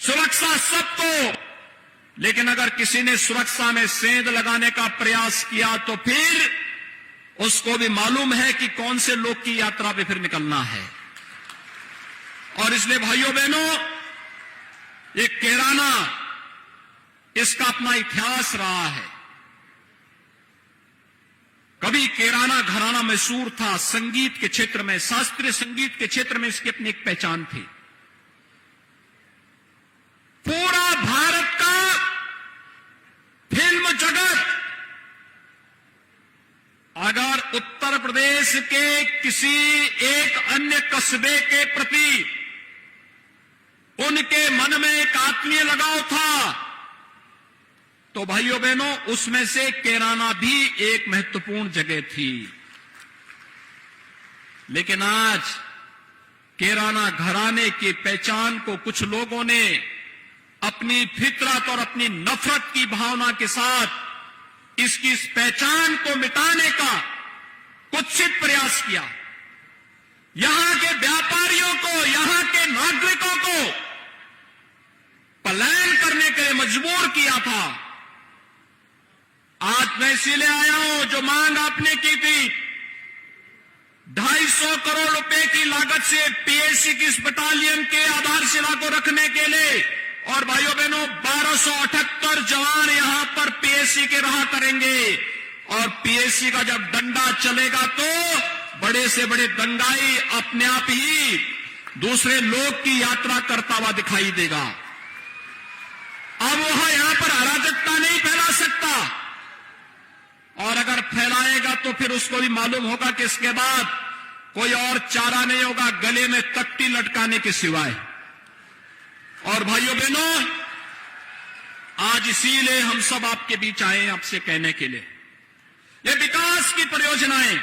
सुरक्षा सबको, लेकिन अगर किसी ने सुरक्षा में सेंध लगाने का प्रयास किया तो फिर उसको भी मालूम है कि कौन से लोग की यात्रा पे फिर निकलना है। और इसलिए भाइयों बहनों, ये कैराना, इसका अपना इतिहास रहा है। कभी कैराना घराना मशहूर था संगीत के क्षेत्र में, शास्त्रीय संगीत के क्षेत्र में इसकी अपनी एक पहचान थी। पूरा भारत का फिल्म जगत अगर उत्तर प्रदेश के किसी एक अन्य कस्बे के प्रति उनके मन में एक आत्मीय लगाव था, तो भाइयों बहनों उसमें से कैराना भी एक महत्वपूर्ण जगह थी। लेकिन आज कैराना घराने की पहचान को कुछ लोगों ने अपनी फितरत और अपनी नफरत की भावना के साथ इसकी इस पहचान को मिटाने का कुत्सित प्रयास किया। यहां के व्यापारियों को, यहां के नागरिकों को पलायन करने के लिए मजबूर किया था। आज मैं इसीलिए आया हूं, जो मांग आपने की थी 250 करोड़ रुपए की लागत से पीएसी की इस बटालियन के आधारशिला को रखने के लिए, और भाइयों बहनों 1278 जवान यहां पर पीएसी के रहा करेंगे। और पीएसी का जब डंडा चलेगा तो बड़े से बड़े दंगाई अपने आप ही दूसरे लोग की यात्रा करता हुआ दिखाई देगा। अब वह यहां पर अराजकता नहीं फैला सकता, और अगर फैलाएगा तो फिर उसको भी मालूम होगा कि इसके बाद कोई और चारा नहीं होगा गले में तख्ती लटकाने के सिवाय। और भाइयों बहनों, आज इसीलिए हम सब आपके बीच आए हैं आपसे कहने के लिए, ये विकास की परियोजनाएं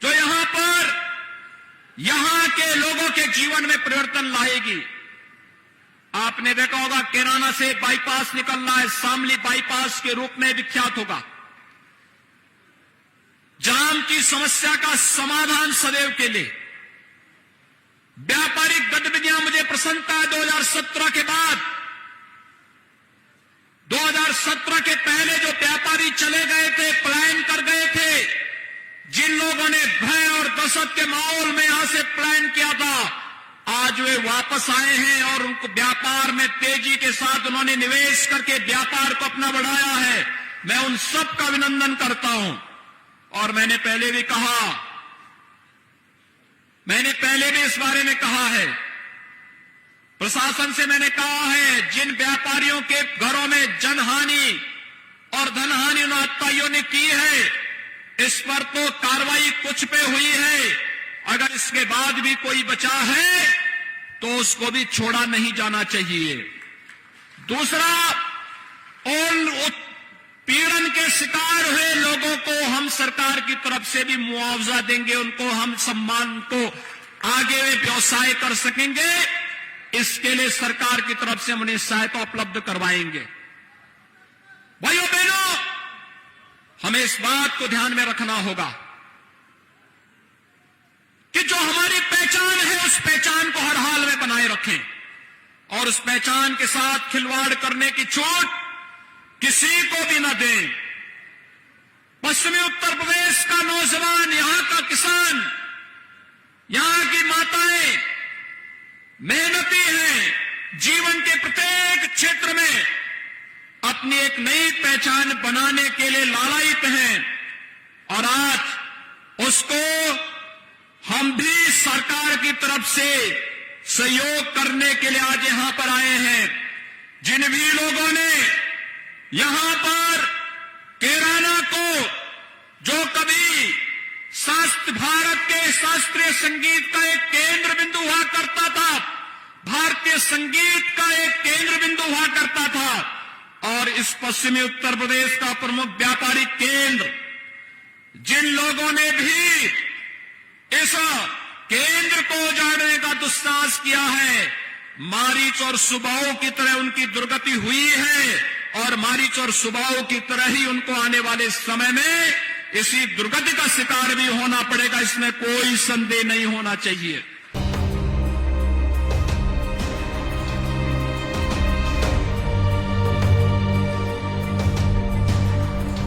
जो यहां पर यहां के लोगों के जीवन में परिवर्तन लाएगी। आपने देखा होगा कैराना से बाईपास निकल रहा है, शामली बाईपास के रूप में विख्यात होगा। जाम की समस्या का समाधान सदैव के लिए, व्यापारिक गतिविधियां, मुझे प्रसन्नता है 2017 के बाद, 2017 के पहले जो व्यापारी चले गए थे, पलायन कर गए थे, जिन लोगों ने भय और दहशत के माहौल में यहां से पलायन किया था, आज वे वापस आए हैं और उनको व्यापार में तेजी के साथ उन्होंने निवेश करके व्यापार को अपना बढ़ाया है। मैं उन सब का अभिनंदन करता हूं। और मैंने पहले भी इस बारे में कहा है, प्रशासन से मैंने कहा है, जिन व्यापारियों के घरों में जनहानि और धनहानि उन आतताइयों ने की है, इस पर तो कार्रवाई कुछ पे हुई है। अगर इसके बाद भी कोई बचा है तो उसको भी छोड़ा नहीं जाना चाहिए। दूसरा, उन पीड़न के शिकार हुए लोगों को हम सरकार की तरफ से भी मुआवजा देंगे, उनको हम सम्मान को आगे व्यवसाय कर सकेंगे, इसके लिए सरकार की तरफ से हम उन्हें सहायता उपलब्ध करवाएंगे। भाइयों बहनों, हमें इस बात को ध्यान में रखना होगा कि जो हमारी पहचान है उस पहचान को हर हाल में बनाए रखें, और उस पहचान के साथ खिलवाड़ करने की छूट किसी को भी न दें। पश्चिमी उत्तर प्रदेश का नौजवान, यहां का किसान, यहां की माताएं मेहनती हैं, जीवन के प्रत्येक क्षेत्र में अपनी एक नई पहचान बनाने के लिए लालायित हैं, और आज उसको हम भी सरकार की तरफ से सहयोग करने के लिए आज यहां पर आए हैं। जिन भी लोगों ने यहां पर कैराना को, जो कभी भारत के शास्त्रीय संगीत का एक केंद्र बिंदु हुआ करता था, भारतीय संगीत का एक केंद्र बिंदु हुआ करता था, और इस पश्चिमी उत्तर प्रदेश का प्रमुख व्यापारिक केंद्र, जिन लोगों ने भी इस केंद्र को उजाड़ने का दुस्साहस किया है, मारीच और सुबाहों की तरह उनकी दुर्गति हुई है, और मारीच और सुबाहों की तरह ही उनको आने वाले समय में इसी दुर्गति का शिकार भी होना पड़ेगा, इसमें कोई संदेह नहीं होना चाहिए।